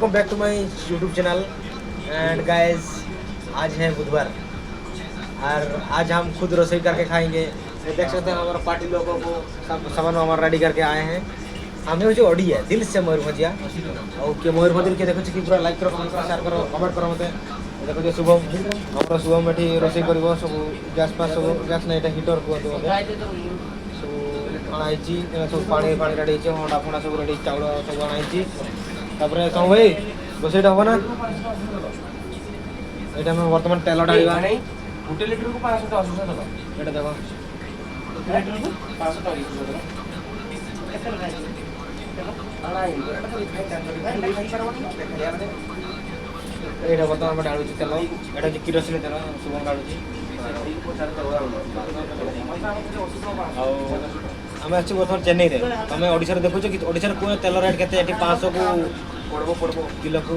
Welcome back to my YouTube channel. And guys, आज है बुधवार और आज हम खुद रसोई करके खाएंगे। देख सकते हैं हमारा पार्टी लोगों को सब सामान हमारा रेडी करके आए हैं। हमें जो ऑडी है दिल से मयूरभंजिया और के मयूरभंज के देखो कि पूरा लाइक करो, कमेंट करो, शेयर करो, कमेंट करो। मते देखो जो शुभम हमारा शुभम एठी रोसई करबो सब गैस पास सब गैस नहीं एटा हीटर को दो सो आनाइची सब पानी पानी रेडी छै, होंडा फोंडा सब रेडी, चाउल सब आनाइची। तापर सब भाई रोसईटा हो ना एटा में वर्तमान तेल डालवा नहीं गुटे लीटर को 500 टका 800 टका एटा देखो लीटर को 500 टका केते लगा अड़ाई एटा तो खाई परबनी एटा वर्तमान में डालू तेल एटा जे किरोसिन तेल सुबह डालू आम अच्छे बर्तमान चेन्नई रे तुम ओडिशा देखुच कि ओडिशा को तेल रेट केते 500 को पड़बो किलो को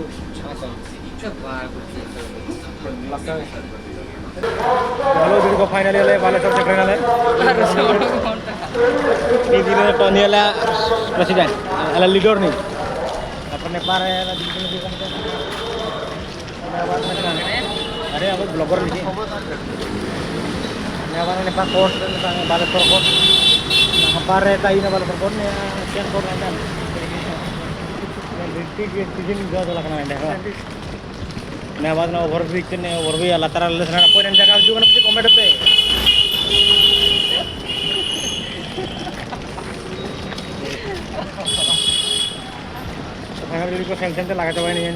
हेलो दिन को फाइनली ले बालेश्वर से फाइनल है एक दिन टर्न है प्रेसिडेंट अला लीडर नहीं अपन नेपाल है अरे अब ब्लॉगर लीजिए नेपाल कोर्स बालेश्वर कोर्स हमारे रहता ही ना बालेश्वर कोर्स ने क्या कोर्स रहता है सीजन जो लगना है ने बाद ना ओवरब्रिज ने ओवरब्रिज लातार लेसना पॉइंट जगह जो कने कमेंट पे फाइनली को सेंसन ते लगा चबाई नहीं है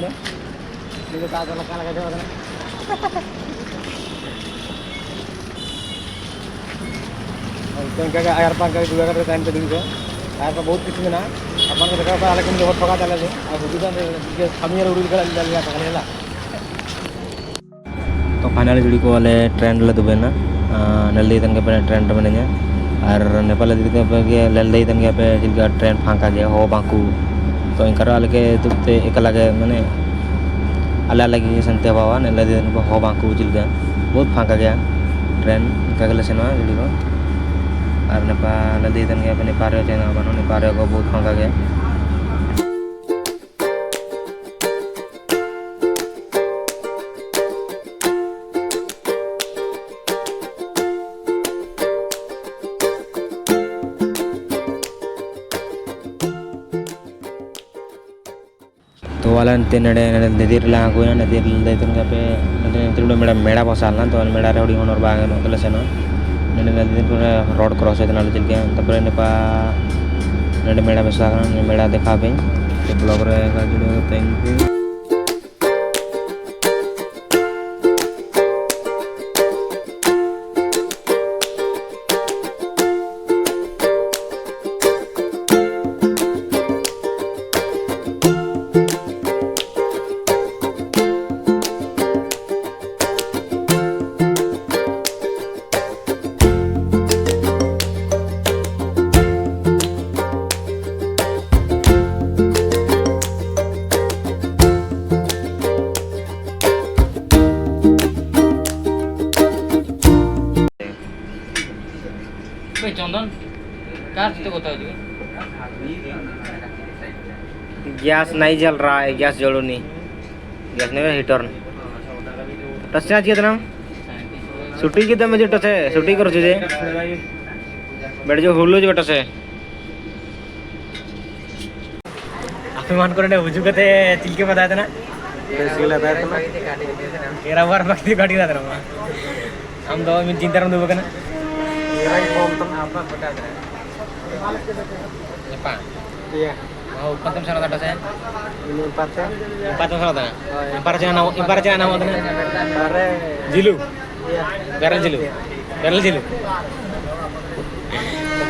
तो का लगा चबा ना और क्या यार पार का दुआ करते टाइम पे दिन को यार का बहुत कुछ ना अपन को देखा था लेकिन जो ठगा चला दे अब बुझा के खामियार उड़ी कर लिया तो खलेला तो फाइनली जुड़ी को वाले ट्रेंड ले दुबे ना नल्दी तन के पे ट्रेंड में नहीं और नेपाल दिख पे के लल्दी तन के पे जिलका ट्रेन फांका गया हो बाकू तो इनकर वाले के दुबते एक लगे माने अल्लाह लगी संते बाबा ने लल्दी तन को हो बाकू जिलका बहुत फांका गया ट्रेन का गले से ना जुड़ी को और नेपाल लल्दी तन के पे नेपाल रे ना बनो नेपाल को बहुत फांका गया। तो वाला नड़े नदीरला आगुना नदीर पे मेड़ा मेड़ा बसालना तो मेड़ा रे होनर बाग नकले सेनो नडे नदी रोड क्रॉस होता चिलके तब नडे मेड़ा बसा मेड़ा देखा पे ब्लॉग रे थैंक यू। चंदन कार से तो गैस नहीं जल रहा है, गैस जलो नहीं, गैस नहीं हीटर टच आज कितना छुट्टी कितना मुझे टच है छुट्टी करो तुझे बैठ जो हुलो जो टच है अभिमान करने बुझू कहते चिलके बताया था ना तेरा बार भक्ति काटी था हम दो मिनट चिंता रहा हूँ ना apa beda ada Jepang iya mau pantem salah ada saya ini empat salah ada impar jangan nama pare jilu iya pare jilu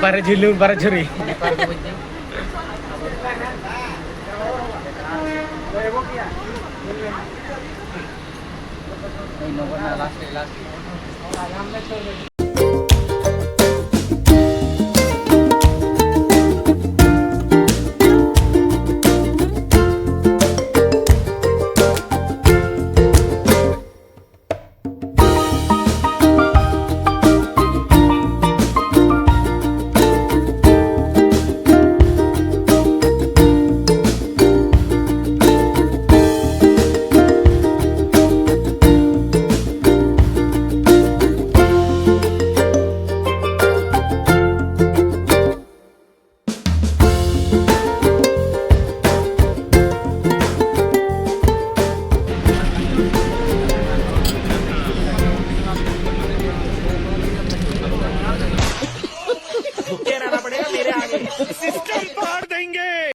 pare jilu pare juri last